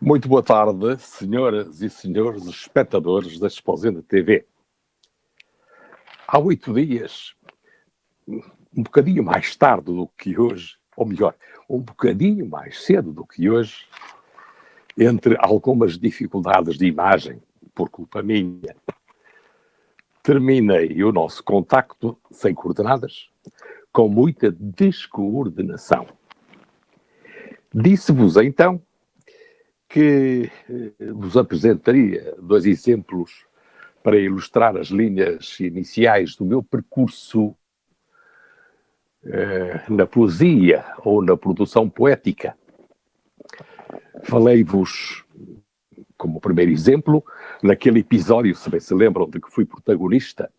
Muito boa tarde, senhoras e senhores espectadores da Exposenda TV. Há 8 dias, um bocadinho mais tarde do que hoje, ou melhor, um bocadinho mais cedo do que hoje, entre algumas dificuldades de imagem, por culpa minha, terminei o nosso contacto sem coordenadas, com muita descoordenação. Disse-vos então que vos apresentaria 2 exemplos para ilustrar as linhas iniciais do meu percurso na poesia ou na produção poética. Falei-vos, como primeiro exemplo, naquele episódio, se bem se lembram, de que fui protagonista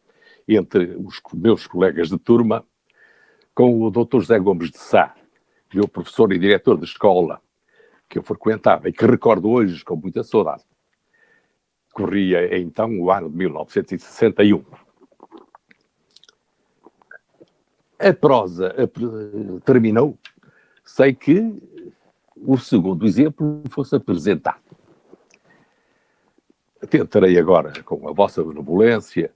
entre os meus colegas de turma, com o Dr. José Gomes de Sá, meu professor e diretor de escola, que eu frequentava e que recordo hoje com muita saudade. Corria então o ano de 1961. A prosa terminou sem que o segundo exemplo fosse apresentado. Tentarei agora, com a vossa benevolência,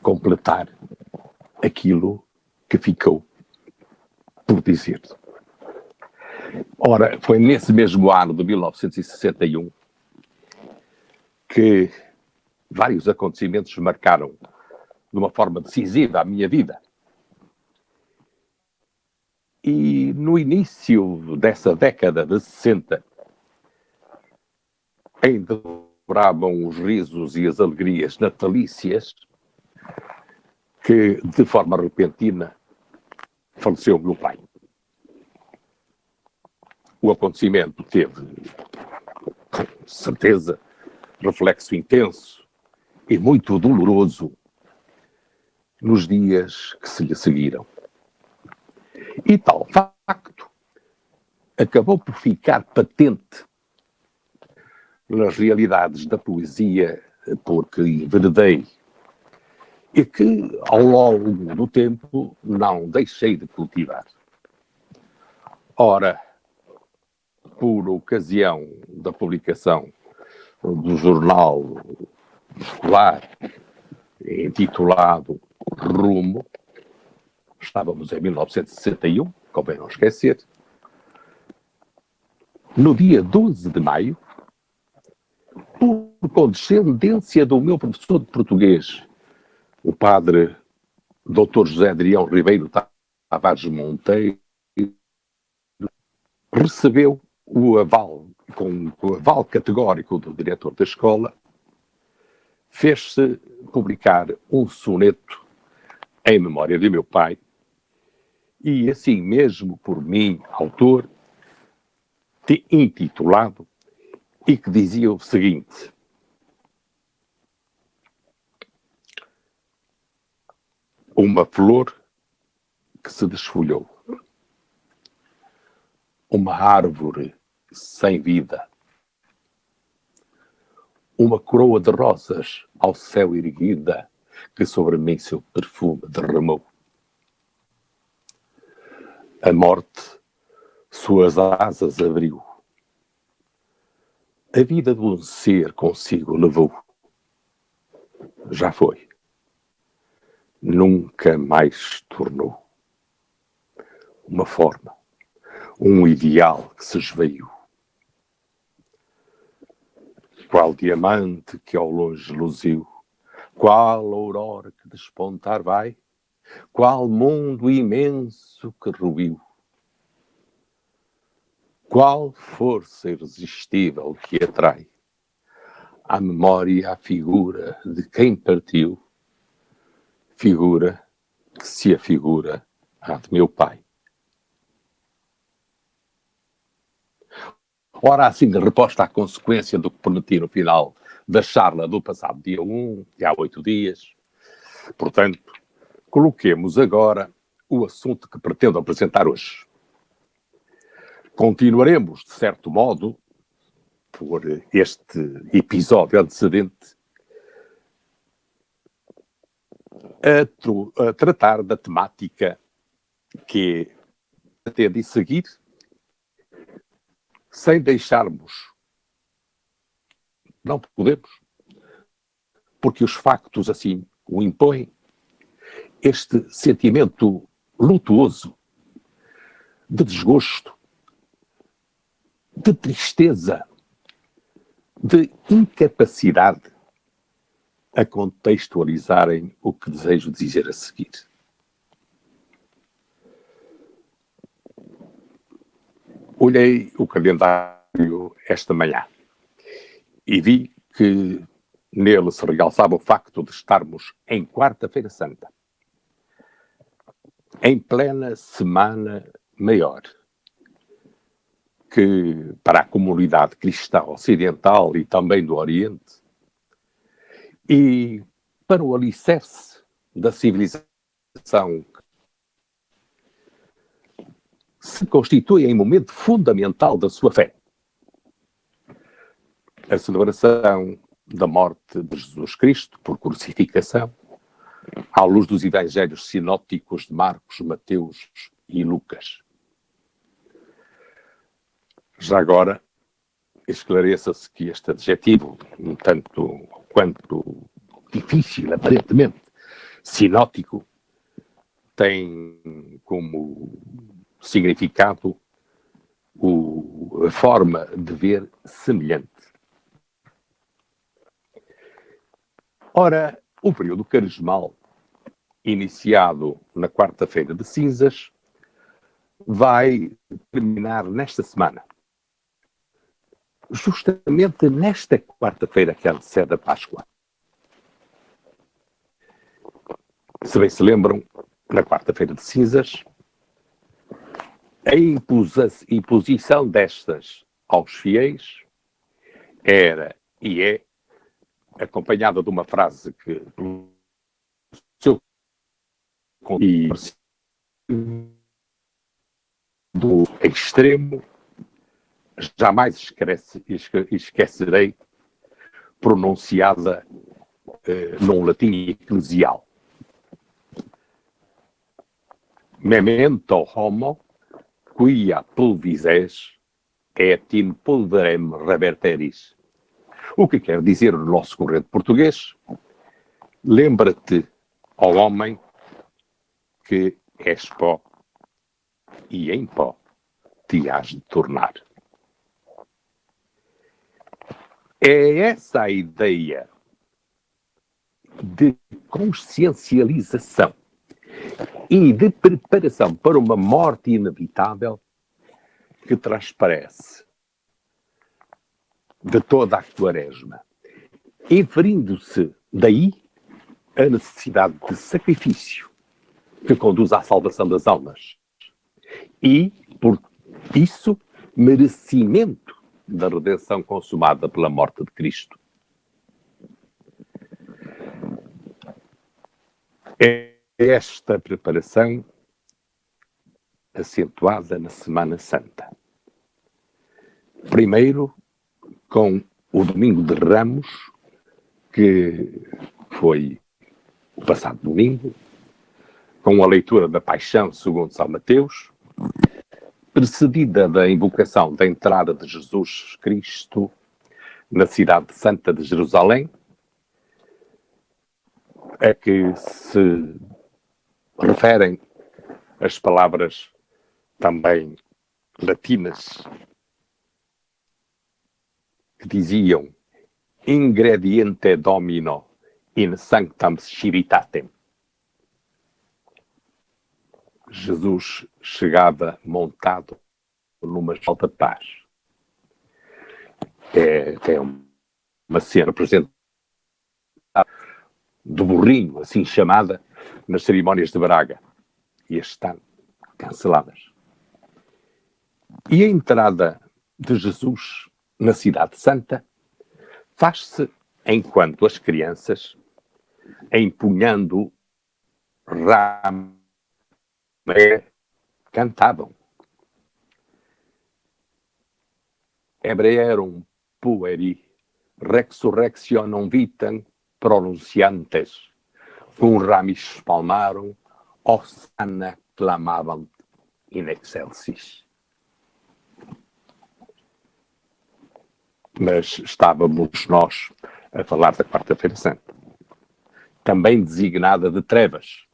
completar aquilo que ficou por dizer. Ora, foi nesse mesmo ano de 1961 que vários acontecimentos marcaram de uma forma decisiva a minha vida. E no início dessa década de 60, ainda dobravam os risos e as alegrias natalícias, que, de forma repentina, faleceu o meu pai. O acontecimento teve, com certeza, reflexo intenso e muito doloroso nos dias que se lhe seguiram. E tal facto acabou por ficar patente nas realidades da poesia por que enveredei e que, ao longo do tempo, não deixei de cultivar. Ora, por ocasião da publicação do jornal escolar intitulado Rumo, estávamos em 1961, convém não esquecer, no dia 12 de maio, por condescendência do meu professor de português, o padre Dr. José Adrião Ribeiro Tavares Monteiro, recebeu o aval, com o aval categórico do diretor da escola, fez-se publicar um soneto em memória de meu pai, e assim mesmo por mim, autor, intitulado, e que dizia o seguinte: uma flor que se desfolhou, uma árvore sem vida, uma coroa de rosas ao céu erguida, que sobre mim seu perfume derramou. A morte suas asas abriu, a vida de um ser consigo levou. Já foi, nunca mais tornou. Uma forma, um ideal que se esvaiu. Qual diamante que ao longe luziu, qual aurora que despontar vai, qual mundo imenso que ruiu, qual força irresistível que atrai à memória a figura de quem partiu, figura que se afigura à de meu pai. Ora, assim, reposta à consequência do que prometi no final da charla do passado dia 1, e há 8 dias, portanto, coloquemos agora o assunto que pretendo apresentar hoje. Continuaremos, de certo modo, por este episódio antecedente, a tratar da temática que pretende seguir, sem deixarmos, não podemos, porque os factos assim o impõem, este sentimento lutuoso de desgosto, de tristeza, de incapacidade a contextualizarem o que desejo dizer a seguir. Olhei o calendário esta manhã e vi que nele se realçava o facto de estarmos em Quarta-feira Santa, em plena Semana Maior, que para a comunidade cristã ocidental e também do Oriente, e para o alicerce da civilização, se constitui em momento fundamental da sua fé. A celebração da morte de Jesus Cristo por crucificação, à luz dos evangelhos sinópticos de Marcos, Mateus e Lucas. Já agora, esclareça-se que este adjetivo, um tanto quanto difícil, aparentemente, sinótico, tem como significado a forma de ver semelhante. Ora, o período carismal, iniciado na quarta-feira de cinzas, vai terminar nesta semana. Justamente nesta quarta-feira que antecede a Páscoa. Se bem se lembram, na quarta-feira de cinzas, a imposição destas aos fiéis era e é acompanhada de uma frase que seu do extremo jamais esquecerei, pronunciada num latim eclesial. Memento homo, quia pulvises et in pulverem reverteris. O que quer dizer no nosso corrente português? Lembra-te, ó homem, que és pó e em pó te hás de tornar. É essa a ideia de consciencialização e de preparação para uma morte inevitável que transparece de toda a quaresma, inferindo-se daí a necessidade de sacrifício que conduz à salvação das almas e, por isso, merecimento da redenção consumada pela morte de Cristo. É esta preparação acentuada na Semana Santa. Primeiro, com o Domingo de Ramos, que foi o passado domingo, com a leitura da Paixão segundo São Mateus, precedida da invocação da entrada de Jesus Cristo na cidade santa de Jerusalém, a que se referem as palavras também latinas que diziam ingrediente domino in sanctam spiritatem. Jesus chegava montado numa alta paz. É uma cena representada do burrinho, assim chamada, nas cerimónias de Braga. E estão canceladas. E a entrada de Jesus na Cidade Santa faz-se enquanto as crianças, empunhando ramos, cantavam. Hebreerum pueri resurrectionem vitam pronunciantes, cum ramis palmarum, Hosanna clamavam in excelsis. Mas estávamos nós a falar da Quarta-feira Santa, também designada de trevas,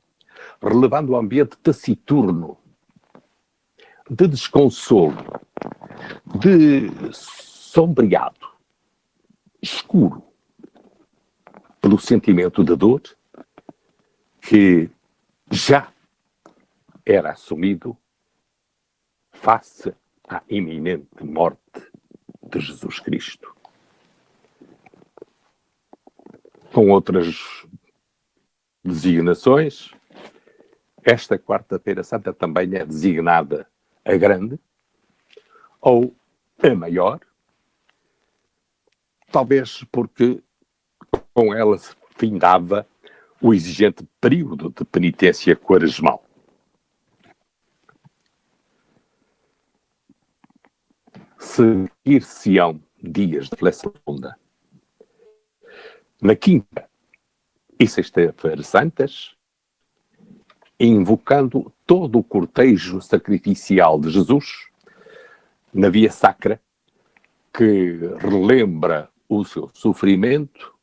relevando o ambiente taciturno, de desconsolo, de sombreado, escuro, pelo sentimento de dor que já era assumido face à iminente morte de Jesus Cristo. Com outras designações, esta Quarta-feira Santa também é designada a grande ou a maior, talvez porque com ela se findava o exigente período de penitência quaresmal. Seguir-se-ão dias de reflexão profunda. Na quinta e sexta-feira santas, invocando todo o cortejo sacrificial de Jesus, na via sacra, que relembra o seu sofrimento,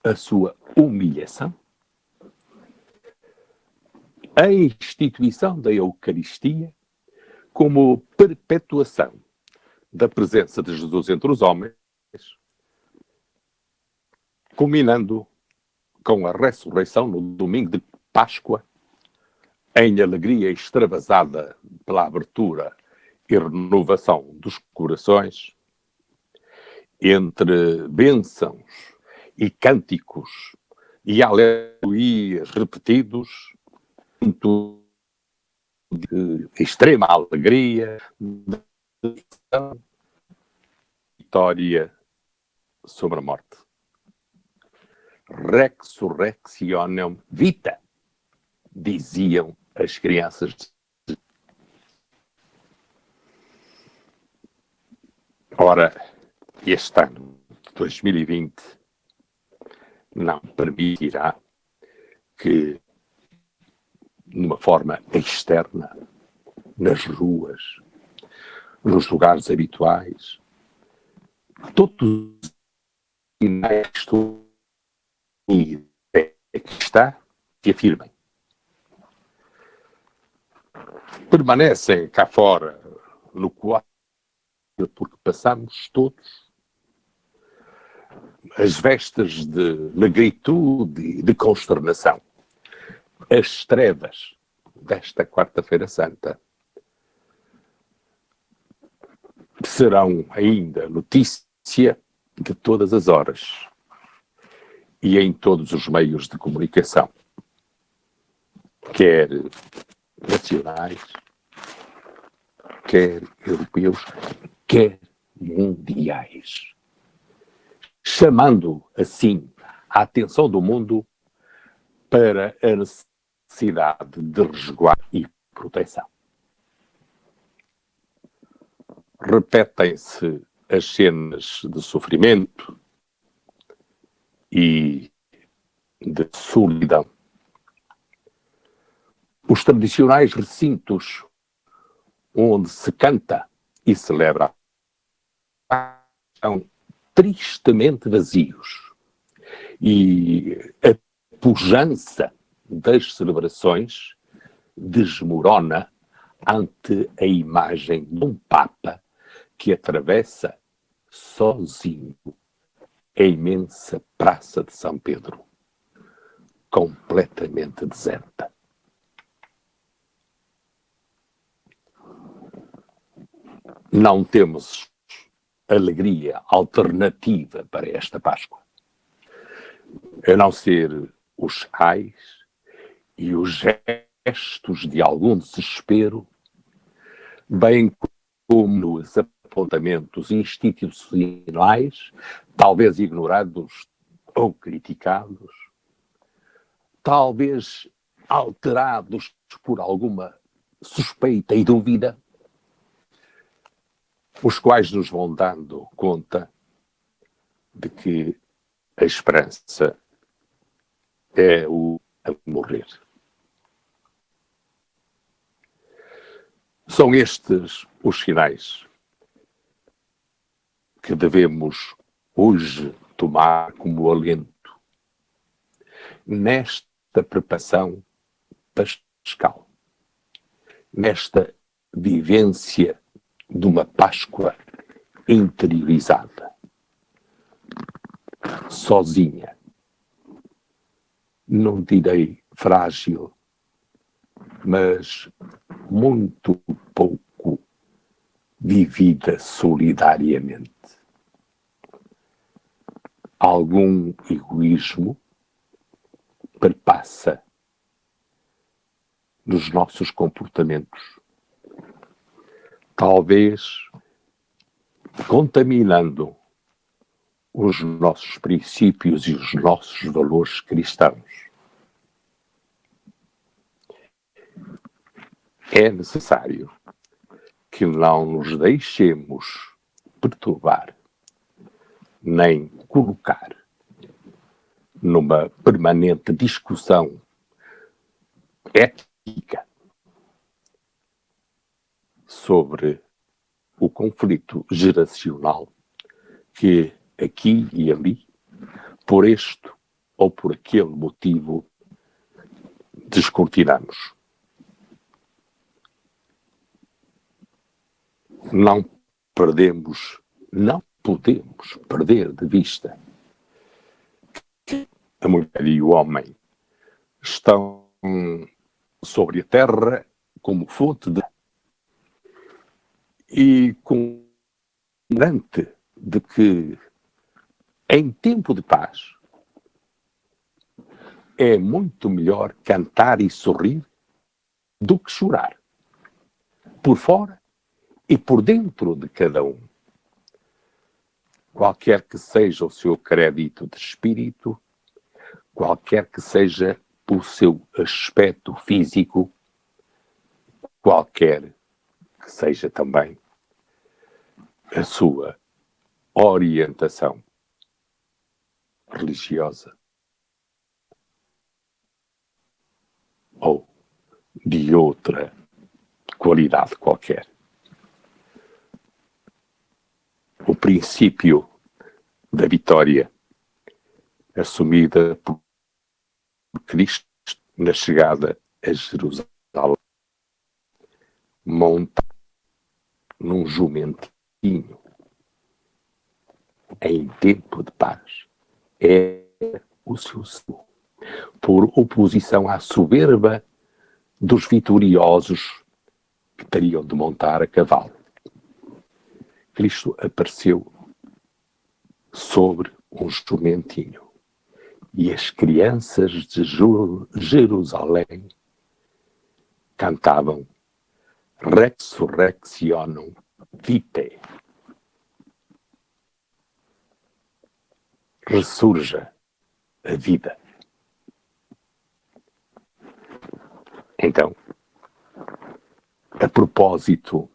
a sua humilhação, a instituição da Eucaristia como perpetuação da presença de Jesus entre os homens, culminando com a ressurreição no domingo de Páscoa, em alegria extravasada pela abertura e renovação dos corações, entre bênçãos e cânticos e aleluias repetidos, de extrema alegria, de vitória sobre a morte. Resurrectionem vita, diziam as crianças. Ora, este ano de 2020 não permitirá que, numa forma externa, nas ruas, nos lugares habituais, todos os sinais que estou e aqui está, se afirmem. Permanecem cá fora, no quadro, porque passamos todos as vestes de negritude e de consternação. As trevas desta Quarta-feira Santa serão ainda notícia de todas as horas e em todos os meios de comunicação, quer nacionais, quer europeus, quer mundiais, chamando assim a atenção do mundo para a necessidade de resguardo e proteção. Repetem-se as cenas de sofrimento e de solidão. Os tradicionais recintos onde se canta e celebra são tristemente vazios. E a pujança das celebrações desmorona ante a imagem de um Papa que atravessa sozinho a imensa Praça de São Pedro, completamente deserta. Não temos alegria alternativa para esta Páscoa, a não ser os ais e os gestos de algum desespero, bem como os apontamentos institucionais, talvez ignorados ou criticados, talvez alterados por alguma suspeita e dúvida, os quais nos vão dando conta de que a esperança é o a morrer. São estes os sinais que devemos hoje tomar como alento nesta preparação pascal, nesta vivência de uma Páscoa interiorizada, sozinha, não direi frágil, mas muito pouco vivida solidariamente. Algum egoísmo perpassa nos nossos comportamentos, talvez contaminando os nossos princípios e os nossos valores cristãos. É necessário que não nos deixemos perturbar, nem colocar numa permanente discussão ética sobre o conflito geracional que aqui e ali, por este ou por aquele motivo, descortinamos. Não podemos perder de vista que a mulher e o homem estão sobre a terra como fonte e como garante de que em tempo de paz é muito melhor cantar e sorrir do que chorar, por fora e por dentro de cada um. Qualquer que seja o seu crédito de espírito, qualquer que seja o seu aspecto físico, qualquer que seja também a sua orientação religiosa ou de outra qualidade qualquer. O princípio da vitória assumida por Cristo na chegada a Jerusalém, monta num jumentinho em tempo de paz, é o seu Senhor, por oposição à soberba dos vitoriosos que teriam de montar a cavalo. Cristo apareceu sobre um jumentinho e as crianças de Jerusalém cantavam Resurrectionem Vitae. Ressurja a vida. Então, a propósito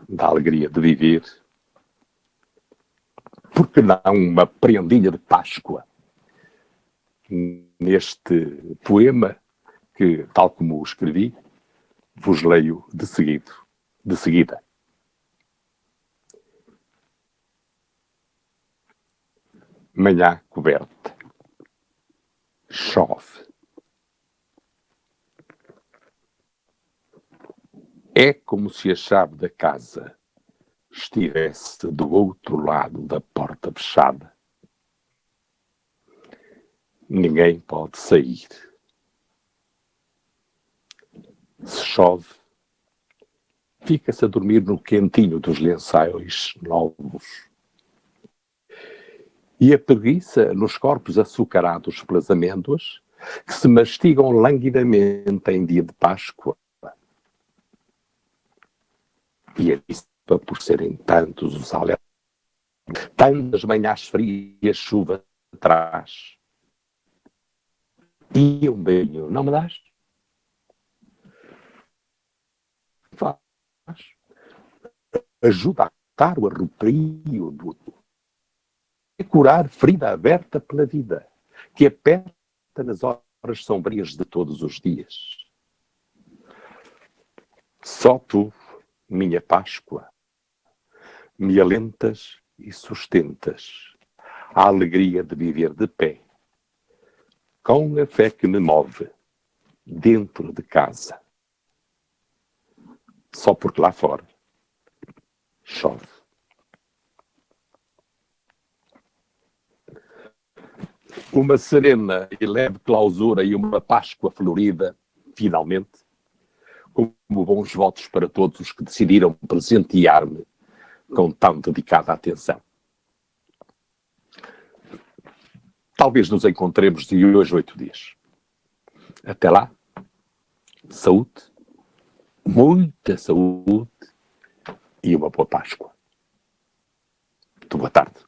da alegria de viver, por que não uma prendinha de Páscoa neste poema que, tal como o escrevi, vos leio de seguida. Manhã coberta. Chove. É como se a chave da casa estivesse do outro lado da porta fechada. Ninguém pode sair. Se chove, fica-se a dormir no quentinho dos lençóis novos. E a preguiça nos corpos açucarados pelas amêndoas, que se mastigam languidamente em dia de Páscoa. E a vista por serem tantos os alertas, tantas manhãs frias, chuva atrás. E um beijinho, não me dás? Faz. Ajuda a cortar o arrepio do outro. A curar ferida aberta pela vida, que aperta nas horas sombrias de todos os dias. Só tu, minha Páscoa, me alentas e sustentas a alegria de viver de pé, com a fé que me move dentro de casa, só porque lá fora chove. Uma serena e leve clausura e uma Páscoa florida, finalmente, como bons votos para todos os que decidiram presentear-me com tão dedicada atenção. Talvez nos encontremos de hoje 8 dias. Até lá, saúde, muita saúde e uma boa Páscoa. Muito boa tarde.